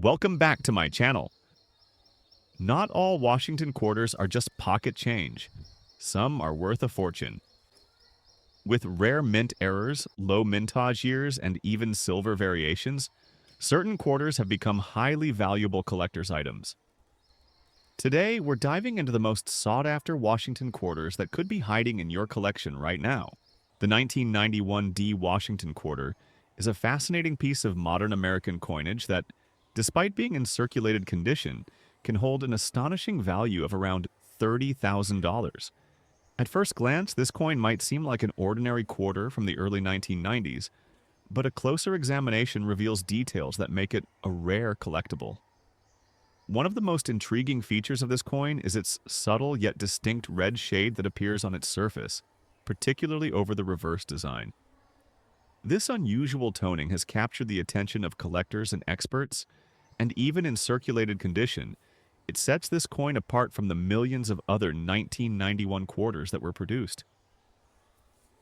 Welcome back to my channel. Not all Washington quarters are just pocket change. Some are worth a fortune. With rare mint errors, low mintage years, and even silver variations, certain quarters have become highly valuable collector's items. Today, we're diving into the most sought-after Washington quarters that could be hiding in your collection right now. The 1991 D Washington quarter is a fascinating piece of modern American coinage that, despite being in circulated condition, can hold an astonishing value of around $30,000. At first glance, this coin might seem like an ordinary quarter from the early 1990s, but a closer examination reveals details that make it a rare collectible. One of the most intriguing features of this coin is its subtle yet distinct red shade that appears on its surface, particularly over the reverse design. This unusual toning has captured the attention of collectors and experts, and even in circulated condition, it sets this coin apart from the millions of other 1991 quarters that were produced.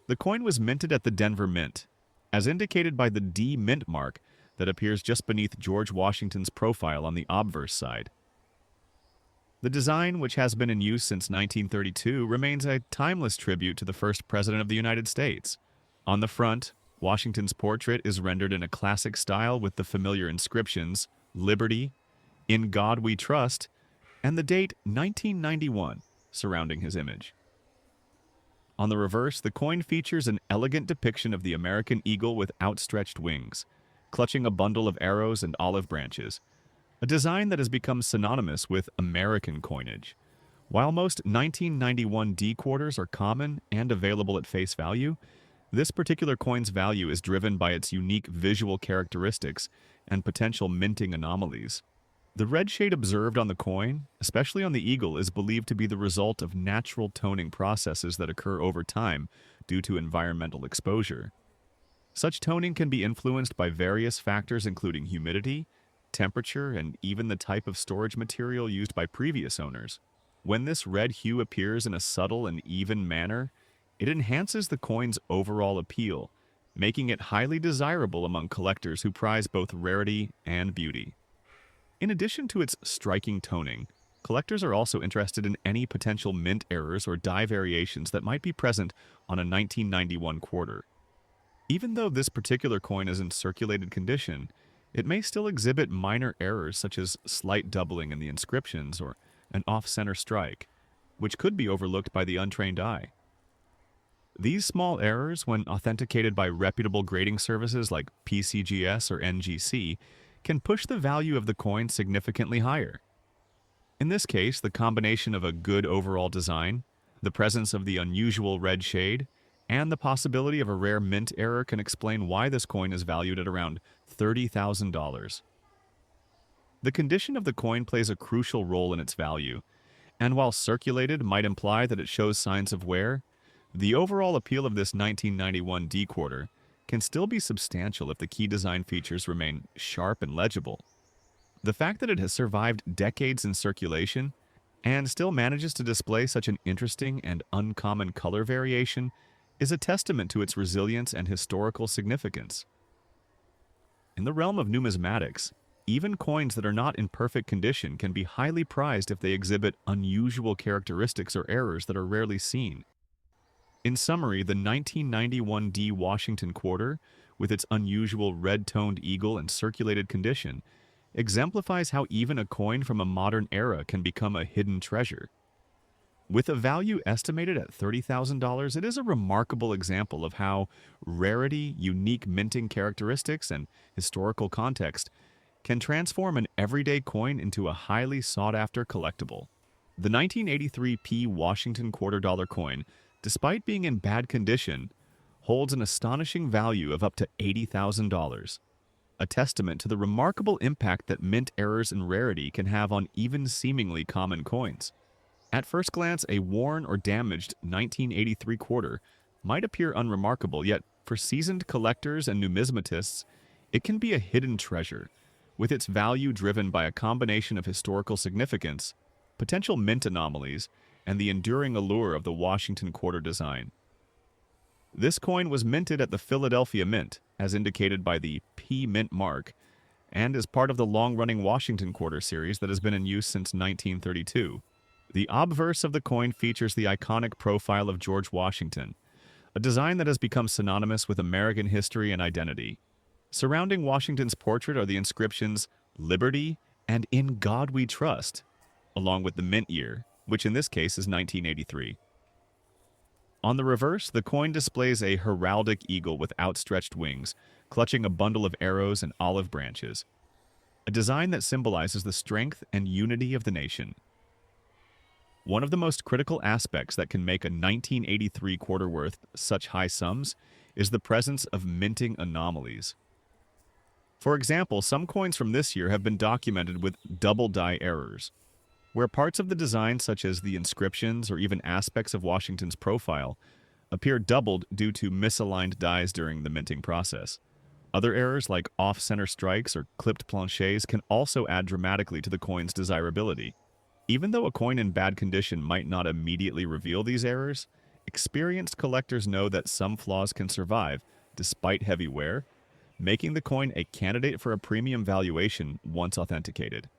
The coin was minted at the Denver Mint, as indicated by the D Mint mark that appears just beneath George Washington's profile on the obverse side. The design, which has been in use since 1932, remains a timeless tribute to the first President of the United States. On the front, Washington's portrait is rendered in a classic style with the familiar inscriptions, Liberty, In God We Trust, and the date 1991 surrounding his image. On the reverse, the coin features an elegant depiction of the American eagle with outstretched wings, clutching a bundle of arrows and olive branches, a design that has become synonymous with American coinage. While most 1991 D quarters are common and available at face value, this particular coin's value is driven by its unique visual characteristics and potential minting anomalies. The red shade observed on the coin, especially on the eagle, is believed to be the result of natural toning processes that occur over time due to environmental exposure. Such toning can be influenced by various factors including humidity, temperature, and even the type of storage material used by previous owners. When this red hue appears in a subtle and even manner, it enhances the coin's overall appeal, making it highly desirable among collectors who prize both rarity and beauty. In addition to its striking toning, collectors are also interested in any potential mint errors or die variations that might be present on a 1991 quarter. Even though this particular coin is in circulated condition, it may still exhibit minor errors such as slight doubling in the inscriptions or an off-center strike, which could be overlooked by the untrained eye. These small errors, when authenticated by reputable grading services like PCGS or NGC, can push the value of the coin significantly higher. In this case, the combination of a good overall design, the presence of the unusual red shade, and the possibility of a rare mint error can explain why this coin is valued at around $30,000. The condition of the coin plays a crucial role in its value, and while circulated might imply that it shows signs of wear, the overall appeal of this 1991 D quarter can still be substantial if the key design features remain sharp and legible. The fact that it has survived decades in circulation and still manages to display such an interesting and uncommon color variation is a testament to its resilience and historical significance. In the realm of numismatics, even coins that are not in perfect condition can be highly prized if they exhibit unusual characteristics or errors that are rarely seen. In summary, the 1991 D Washington quarter, with its unusual red-toned eagle and circulated condition, exemplifies how even a coin from a modern era can become a hidden treasure. With a value estimated at $30,000, it is a remarkable example of how rarity, unique minting characteristics, and historical context can transform an everyday coin into a highly sought-after collectible. The 1983 P Washington quarter dollar coin, despite being in bad condition, holds an astonishing value of up to $80,000, a testament to the remarkable impact that mint errors and rarity can have on even seemingly common coins. At first glance, a worn or damaged 1983 quarter might appear unremarkable, yet for seasoned collectors and numismatists, it can be a hidden treasure, with its value driven by a combination of historical significance, potential mint anomalies, and the enduring allure of the Washington quarter design. This coin was minted at the Philadelphia Mint, as indicated by the P Mint mark, and is part of the long-running Washington quarter series that has been in use since 1932. The obverse of the coin features the iconic profile of George Washington, a design that has become synonymous with American history and identity. Surrounding Washington's portrait are the inscriptions "Liberty" and "In God We Trust," along with the mint year, which in this case is 1983. On the reverse, the coin displays a heraldic eagle with outstretched wings, clutching a bundle of arrows and olive branches, a design that symbolizes the strength and unity of the nation. One of the most critical aspects that can make a 1983 quarter worth such high sums is the presence of minting anomalies. For example, some coins from this year have been documented with double die errors, where parts of the design, such as the inscriptions or even aspects of Washington's profile, appear doubled due to misaligned dies during the minting process. Other errors like off-center strikes or clipped planchets can also add dramatically to the coin's desirability. Even though a coin in bad condition might not immediately reveal these errors, experienced collectors know that some flaws can survive despite heavy wear, making the coin a candidate for a premium valuation once authenticated.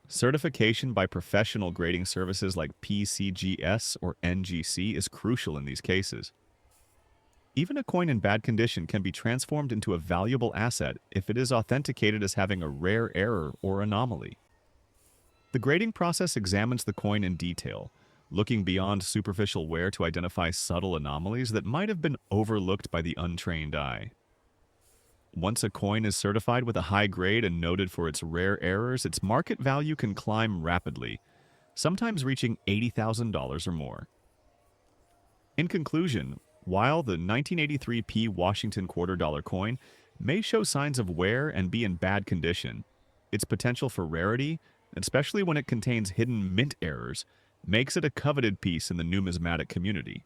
Certification by professional grading services like PCGS or NGC is crucial in these cases. Even a coin in bad condition can be transformed into a valuable asset if it is authenticated as having a rare error or anomaly. The grading process examines the coin in detail, looking beyond superficial wear to identify subtle anomalies that might have been overlooked by the untrained eye. Once a coin is certified with a high grade and noted for its rare errors, its market value can climb rapidly, sometimes reaching $80,000 or more. In conclusion, while the 1983p Washington quarter dollar coin may show signs of wear and be in bad condition, its potential for rarity, especially when it contains hidden mint errors, makes it a coveted piece in the numismatic community.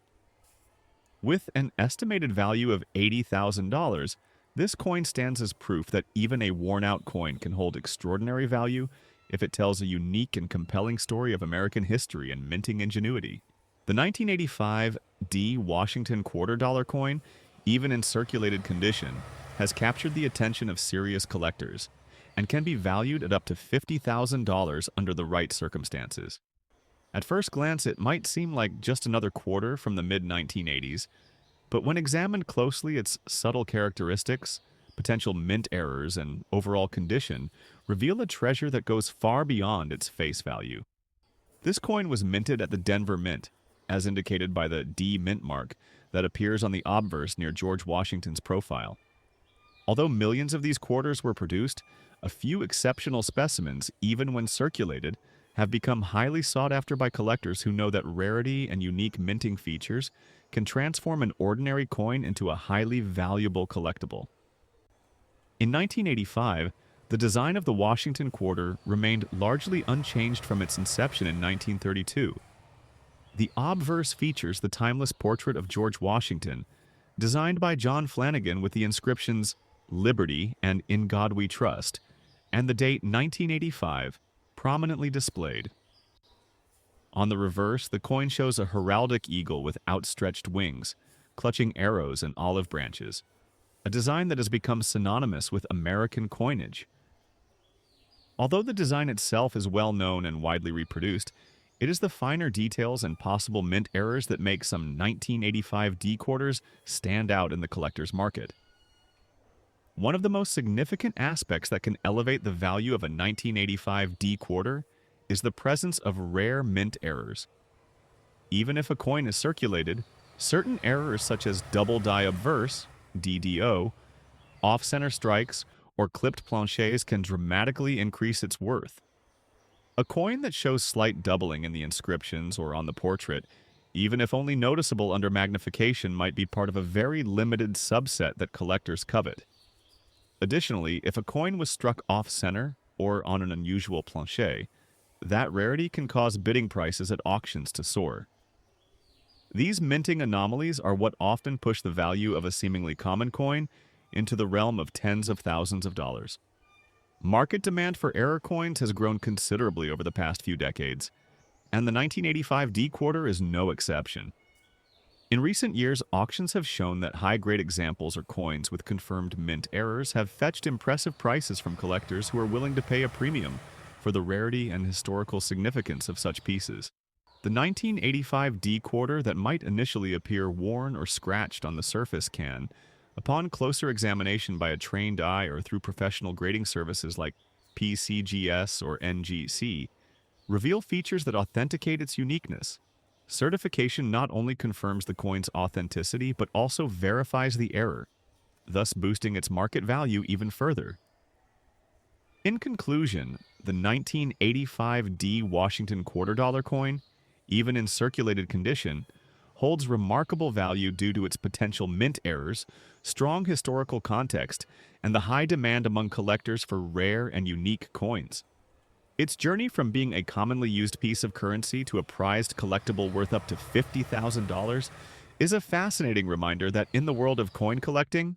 With an estimated value of $80,000, this coin stands as proof that even a worn-out coin can hold extraordinary value if it tells a unique and compelling story of American history and minting ingenuity. The 1985 D Washington quarter dollar coin, even in circulated condition, has captured the attention of serious collectors and can be valued at up to $50,000 under the right circumstances. At first glance, it might seem like just another quarter from the mid-1980s, but when examined closely, its subtle characteristics, potential mint errors, and overall condition reveal a treasure that goes far beyond its face value. This coin was minted at the Denver Mint, as indicated by the D mint mark that appears on the obverse near George Washington's profile. Although millions of these quarters were produced, a few exceptional specimens, even when circulated, have become highly sought after by collectors who know that rarity and unique minting features can transform an ordinary coin into a highly valuable collectible. In 1985, the design of the Washington quarter remained largely unchanged from its inception in 1932. The obverse features the timeless portrait of George Washington, designed by John Flanagan with the inscriptions "Liberty" and "In God We Trust," and the date 1985 prominently displayed. On the reverse, the coin shows a heraldic eagle with outstretched wings, clutching arrows and olive branches, a design that has become synonymous with American coinage. Although the design itself is well known and widely reproduced, it is the finer details and possible mint errors that make some 1985 D quarters stand out in the collector's market. One of the most significant aspects that can elevate the value of a 1985 D quarter is the presence of rare mint errors. Even if a coin is circulated, certain errors such as double die obverse, DDO, off-center strikes, or clipped planchets can dramatically increase its worth. A coin that shows slight doubling in the inscriptions or on the portrait, even if only noticeable under magnification, might be part of a very limited subset that collectors covet. Additionally, if a coin was struck off-center or on an unusual planchet, that rarity can cause bidding prices at auctions to soar. These minting anomalies are what often push the value of a seemingly common coin into the realm of tens of thousands of dollars. Market demand for error coins has grown considerably over the past few decades, and the 1985 D quarter is no exception. In recent years, auctions have shown that high-grade examples or coins with confirmed mint errors have fetched impressive prices from collectors who are willing to pay a premium for the rarity and historical significance of such pieces. The 1985 D quarter that might initially appear worn or scratched on the surface can, upon closer examination by a trained eye or through professional grading services like PCGS or NGC, reveal features that authenticate its uniqueness. Certification not only confirms the coin's authenticity but also verifies the error, thus boosting its market value even further. In conclusion, the 1985 D Washington quarter dollar coin, even in circulated condition, holds remarkable value due to its potential mint errors, strong historical context, and the high demand among collectors for rare and unique coins. Its journey from being a commonly used piece of currency to a prized collectible worth up to $50,000 is a fascinating reminder that in the world of coin collecting,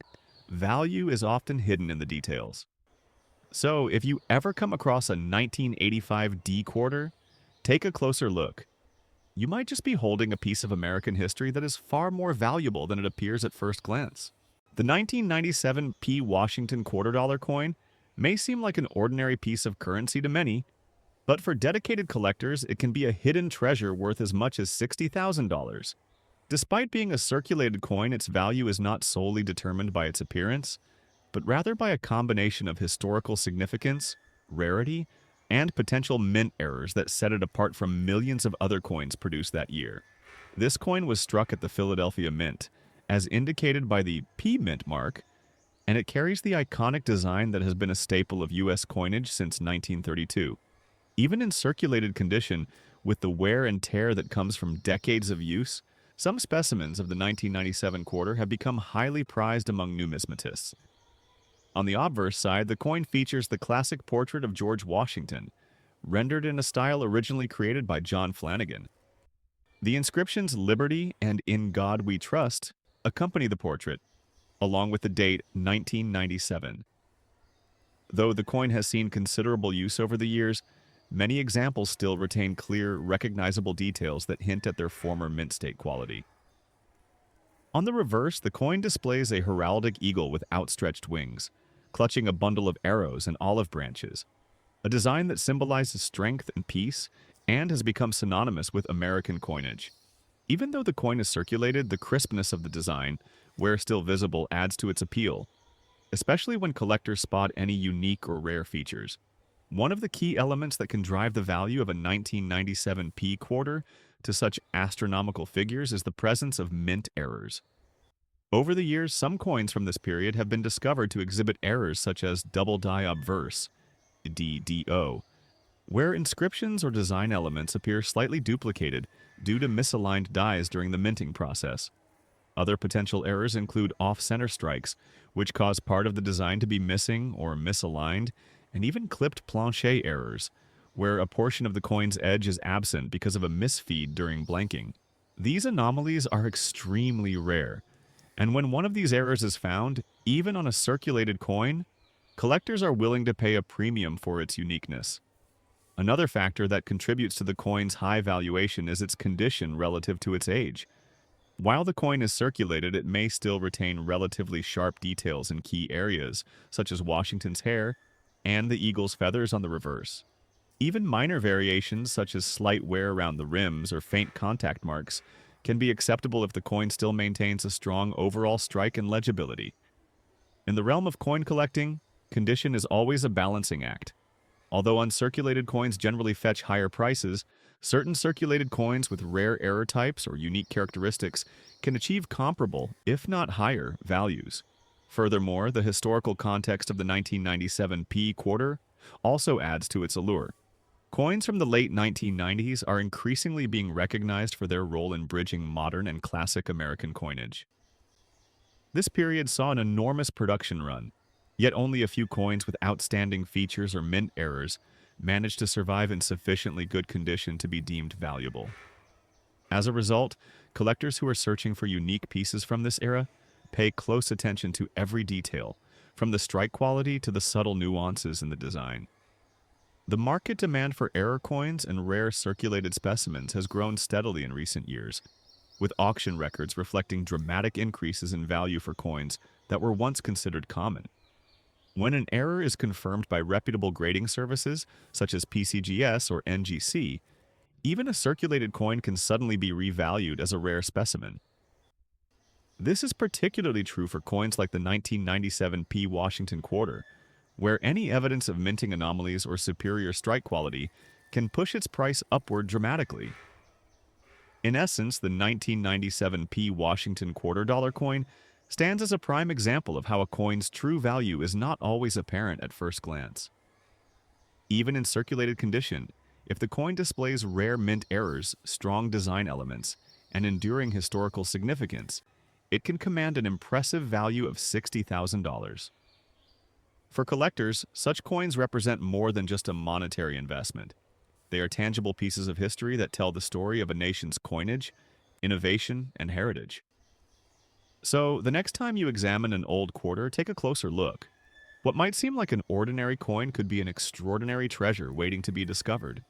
value is often hidden in the details. So, if you ever come across a 1985 D quarter, take a closer look. You might just be holding a piece of American history that is far more valuable than it appears at first glance. The 1997 P Washington quarter dollar coin may seem like an ordinary piece of currency to many, but for dedicated collectors, it can be a hidden treasure worth as much as $60,000. Despite being a circulated coin, its value is not solely determined by its appearance, but rather by a combination of historical significance, rarity, and potential mint errors that set it apart from millions of other coins produced that year. This coin was struck at the Philadelphia Mint, as indicated by the P Mint mark, and it carries the iconic design that has been a staple of U.S. coinage since 1932. Even in circulated condition, with the wear and tear that comes from decades of use, some specimens of the 1997 quarter have become highly prized among numismatists. On the obverse side, the coin features the classic portrait of George Washington, rendered in a style originally created by John Flanagan. The inscriptions "Liberty" and "In God We Trust" accompany the portrait, along with the date 1997. Though the coin has seen considerable use over the years, many examples still retain clear, recognizable details that hint at their former mint state quality. On the reverse, the coin displays a heraldic eagle with outstretched wings, clutching a bundle of arrows and olive branches, a design that symbolizes strength and peace and has become synonymous with American coinage. Even though the coin is circulated, the crispness of the design, where still visible, adds to its appeal, especially when collectors spot any unique or rare features. One of the key elements that can drive the value of a 1997 P quarter to such astronomical figures is the presence of mint errors. Over the years, some coins from this period have been discovered to exhibit errors such as double die obverse, DDO, where inscriptions or design elements appear slightly duplicated due to misaligned dies during the minting process. Other potential errors include off-center strikes, which cause part of the design to be missing or misaligned, and even clipped planche errors, where a portion of the coin's edge is absent because of a misfeed during blanking. These anomalies are extremely rare, and when one of these errors is found, even on a circulated coin, collectors are willing to pay a premium for its uniqueness. Another factor that contributes to the coin's high valuation is its condition relative to its age. While the coin is circulated, it may still retain relatively sharp details in key areas, such as Washington's hair and the eagle's feathers on the reverse. Even minor variations, such as slight wear around the rims or faint contact marks, can be acceptable if the coin still maintains a strong overall strike and legibility. In the realm of coin collecting, condition is always a balancing act. Although uncirculated coins generally fetch higher prices, certain circulated coins with rare error types or unique characteristics can achieve comparable, if not higher, values. Furthermore, the historical context of the 1997 P quarter also adds to its allure. Coins from the late 1990s are increasingly being recognized for their role in bridging modern and classic American coinage. This period saw an enormous production run, yet only a few coins with outstanding features or mint errors managed to survive in sufficiently good condition to be deemed valuable. As a result, collectors who are searching for unique pieces from this era pay close attention to every detail, from the strike quality to the subtle nuances in the design. The market demand for error coins and rare circulated specimens has grown steadily in recent years, with auction records reflecting dramatic increases in value for coins that were once considered common. When an error is confirmed by reputable grading services, such as PCGS or NGC, even a circulated coin can suddenly be revalued as a rare specimen. This is particularly true for coins like the 1997 P Washington Quarter, where any evidence of minting anomalies or superior strike quality can push its price upward dramatically. In essence, the 1997 P Washington Quarter Dollar coin stands as a prime example of how a coin's true value is not always apparent at first glance. Even in circulated condition, if the coin displays rare mint errors, strong design elements, and enduring historical significance, it can command an impressive value of $60,000. For collectors, such coins represent more than just a monetary investment. They are tangible pieces of history that tell the story of a nation's coinage, innovation, and heritage. So, the next time you examine an old quarter, take a closer look. What might seem like an ordinary coin could be an extraordinary treasure waiting to be discovered.